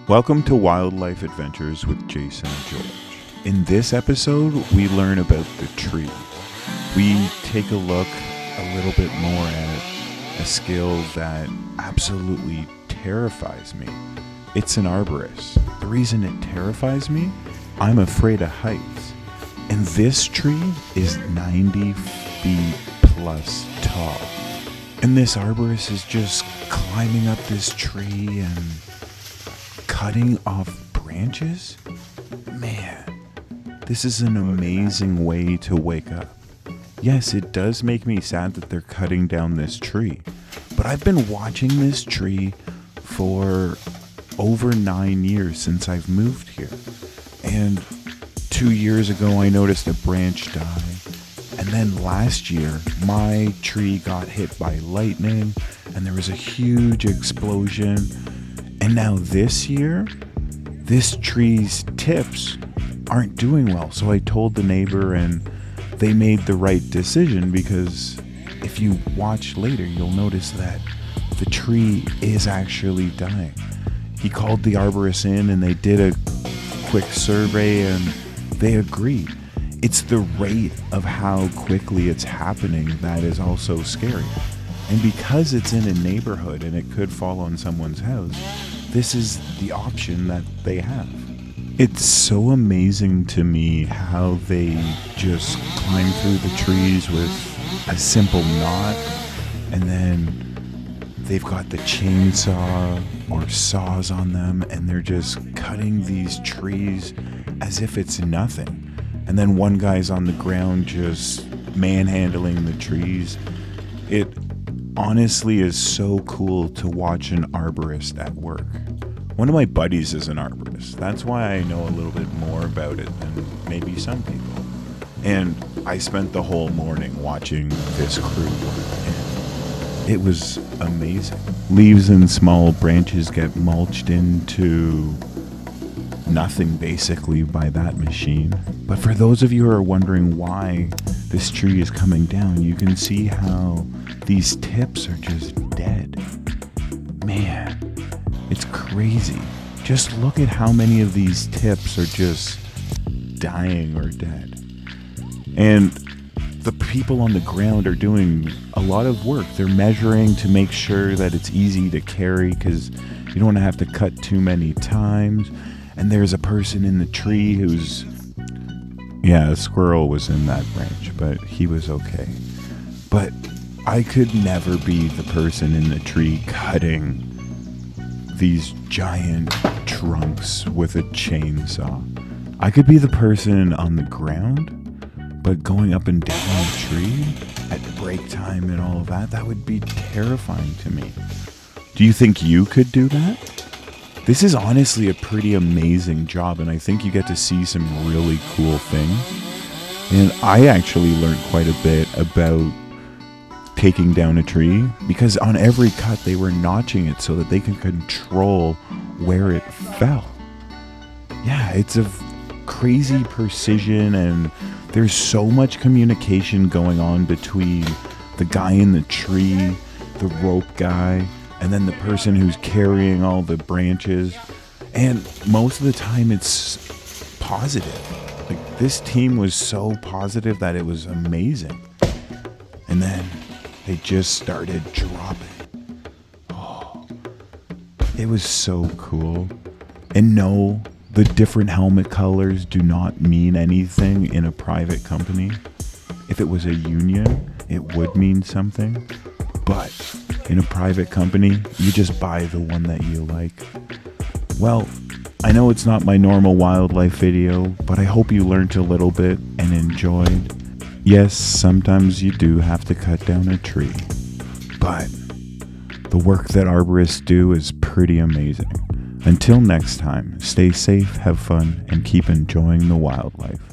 Welcome to Wildlife Adventures with Jason and George. In this episode, we learn about the trees. We take a look a little bit more at a skill that absolutely terrifies me. It's an arborist. The reason it terrifies me, I'm afraid of heights. And this tree is 90 feet plus tall. And this arborist is just climbing up this tree and cutting off branches? Man, this is an amazing way to wake up. Yes, it does make me sad that they're cutting down this tree, but I've been watching this tree for over 9 years since I've moved here. And 2 years ago, I noticed a branch die. And then last year, my tree got hit by lightning and there was a huge explosion. And now this year, this tree's tips aren't doing well. So I told the neighbor and they made the right decision, because if you watch later, you'll notice that the tree is actually dying. He called the arborist in and they did a quick survey and they agreed. It's the rate of how quickly it's happening that is also scary. And because it's in a neighborhood and it could fall on someone's house, this is the option that they have. It's so amazing to me how they just climb through the trees with a simple knot, and then they've got the chainsaw or saws on them, and they're just cutting these trees as if it's nothing. And then one guy's on the ground just manhandling the trees. It honestly is so cool to watch an arborist at work. One of my buddies is an arborist. That's why I know a little bit more about it than maybe some people. And I spent the whole morning watching this crew work, and it was amazing. Leaves and small branches get mulched into nothing basically by that machine. But for those of you who are wondering why this tree is coming down, you can see how these tips are just dead. Man, it's crazy. Just look at how many of these tips are just dying or dead. And the people on the ground are doing a lot of work. They're measuring to make sure that it's easy to carry, because you don't have to cut too many times. And there's a person in the tree who's, a squirrel was in that branch, but he was okay. But I could never be the person in the tree cutting these giant trunks with a chainsaw. I could be the person on the ground, but going up and down the tree at break time and all of that, that would be terrifying to me. Do you think you could do that? This is honestly a pretty amazing job, and I think you get to see some really cool things. And I actually learned quite a bit about taking down a tree, because on every cut they were notching it so that they can control where it fell. Yeah, it's a crazy precision, and there's so much communication going on between the guy in the tree, the rope guy, and then the person who's carrying all the branches. And most of the time it's positive. Like, this team was so positive that it was amazing. And then they just started dropping. Oh, it was so cool. And no, the different helmet colors do not mean anything in a private company. If it was a union, it would mean something. But in a private company, you just buy the one that you like. Well, I know it's not my normal wildlife video, but I hope you learned a little bit and enjoyed. Yes, sometimes you do have to cut down a tree, but the work that arborists do is pretty amazing. Until next time, stay safe, have fun, and keep enjoying the wildlife.